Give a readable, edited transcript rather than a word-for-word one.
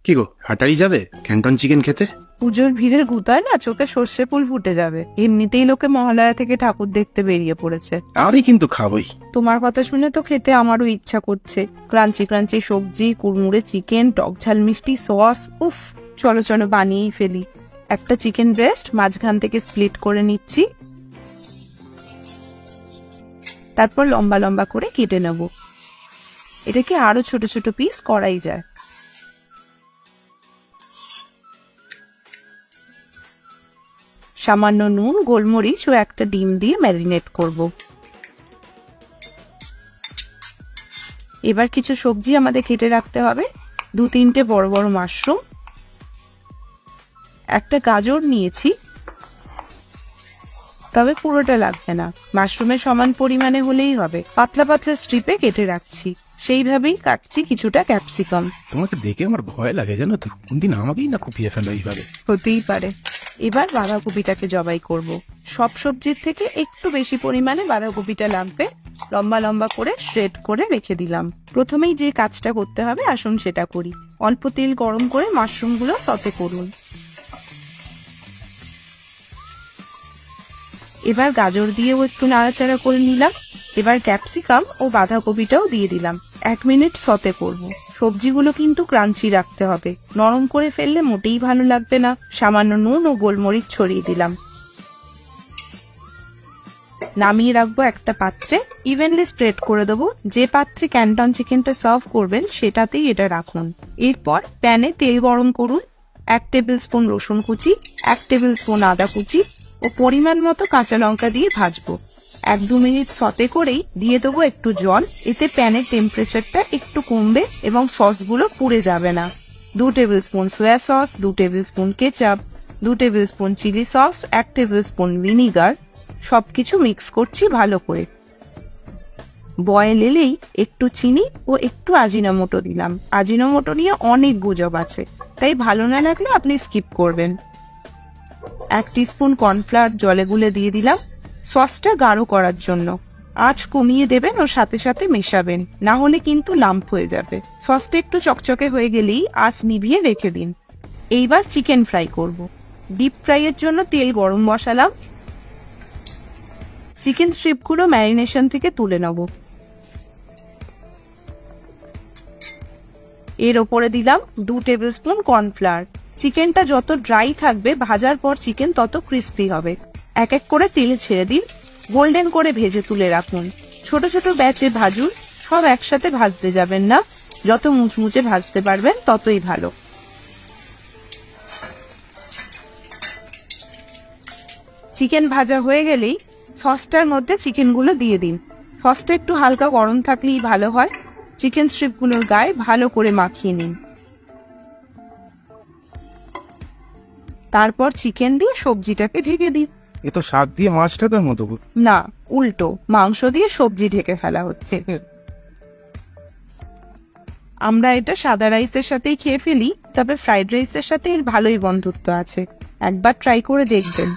কি গো, হাটারি যাবে Canton chicken খেতে? পুজোর ভিড়ের গুতায় না চোখে সর্ষে ফুল ফুটে যাবে। এমনিতেই লোকে মহালয়া থেকে ঠাকুর দেখতে বেরিয়ে পড়েছে। আমি কিন্তু খাবোই। তোমার কথা শুনে তো খেতে আমারও ইচ্ছা করছে। ক্রাঞ্চি ক্রাঞ্চি সবজি, কুড়মুড়ে চিকেন, টক ঝাল মিষ্টি সস, উফ! চলো চলো বানিয়েই ফেলি। একটা চিকেন ব্রেস্ট মাঝখান থেকে স্প্লিট করে নিচ্ছি, তারপর লম্বা লম্বা করে কেটে নেব। এটাকে আরো ছোট ছোট পিস করাই যায়। সামান্য নুন, গোলমরিচ ও একটা ডিম দিয়ে ম্যারিনেট করব। এবার কিছু সবজি আমাদের কেটে রাখতে হবে। 2-3টে বড় বড় মাশরুম, একটা গাজর নিয়েছি, তবে পুরোটা লাগবে না, মাশরুমের সমান পরিমাণে হলেই হবে। পাতলা পাতলা স্ট্রিপে কেটে রাখছি। সেইভাবেই কাটছি কিছুটা ক্যাপসিকাম। তোমাকে দেখে আমার ভয় লাগে জানো তো, কোনদিন আমাকেই না কুপিয়ে ফেলো এইভাবে। হতেই পারে। এবার বাঁধাকপিটাকে জবাই করব। সব সবজির থেকে একটু বেশি পরিমাণে বাঁধাকপিটা লাগবে। লম্বা লম্বা করে শ্রেড করে রেখে দিলাম। প্রথমেই যে কাজটা করতে হবে আসুন সেটা করি। অল্প তেল গরম করে মাশরুমগুলো সতে করুন। এবার গাজর দিয়েও একটু নাড়াচাড়া করে নিলাম। এবার ক্যাপসিকাম ও বাঁধাকপিটাও দিয়ে দিলাম। 1 মিনিট সতে করব। সবজিগুলো কিন্তু ক্রাঞ্চি রাখতে হবে, নরম করে ফেললে মোটেই ভালো লাগবে না। সামান্য নুন ও গোলমরিচ ছড়িয়ে দিলাম। নামিয়ে রাখবো একটা পাত্রে, ইভেনলি স্প্রেড করে দেবো। যে পাত্রে ক্যান্টন চিকেনটা সার্ভ করবেন সেটাতেই এটা রাখুন। এরপর প্যানে তেল গরম করুন। 1 টেবিল স্পুন রসুন কুচি, 1 টেবিল স্পুন আদা কুচি ও পরিমাণ মতো কাঁচা লঙ্কা দিয়ে ভাজবো। 1-2 মিনিট সতে করেই দিয়ে দেবো একটু জল। এতে প্যানের টেম্পারেচারটা একটু কমবে এবং সসগুলো পুড়ে যাবে না। 2 tablespoon soya sauce, 2 tablespoon ketchup, 2 tablespoon chilli sauce, 1 tablespoon vinegar, সবকিছু মিক্স করছি ভালো করে। বয়েল এলেই একটু চিনি ও একটু আজিনোমোটো দিলাম। আজিনোমোটো নিয়ে অনেক গুজব আছে, তাই ভালো না লাগলে আপনি স্কিপ করবেন। 1 টিস্পুন কর্নফ্লাওয়ার জলে গুলে দিয়ে দিলাম সসটা গাঢ় করার জন্য। আঁচ কমিয়ে দেবেন ও সাথে সাথে মেশাবেন, না হলে কিন্তু লাম্প হয়ে যাবে। সসটা একটু চকচকে হয়ে গেলেই আঁচ নিভিয়ে রেখে দিন। এইবার চিকেন ফ্রাই করব। ডিপ ফ্রাইয়ের জন্য তেল গরম বসালাম। চিকেন স্ট্রিপগুলো ম্যারিনেশন থেকে তুলে নেব। এর ওপরে দিলাম 2 টেবিল স্পুন কর্নফ্লাওয়ার। চিকেনটা যত ড্রাই থাকবে ভাজার পর চিকেন তত ক্রিস্পি হবে। এক এক করে তেলে ছেড়ে দিন, গোল্ডেন করে ভেজে তুলে রাখুন। ছোট ছোট ব্যাচে ভাজুন, সব একসাথে ভাজতে যাবেন না। যত মুচমুচে ভাজতে পারবেন ততই ভালো। চিকেন ভাজা হয়ে গেলেই সসটার মধ্যে চিকেনগুলো দিয়ে দিন। সসটা একটু হালকা গরম থাকলেই ভালো হয়। চিকেন স্ট্রিপগুলোর গায়ে ভালো করে মাখিয়ে নিন। তারপর চিকেন দিয়ে সবজিটাকে ঢেকে দিন। এ তো শাক দিয়ে মাছ ঢাকার মতো। না, উল্টো, মাংস দিয়ে সবজি ঢেকে ফেলা হচ্ছে। আমরা এটা সাদা রাইসের সাথেই খেয়ে ফেলি, তবে ফ্রাইড রাইসের সাথে এর ভালোই বন্ধুত্ব আছে। একবার ট্রাই করে দেখবেন।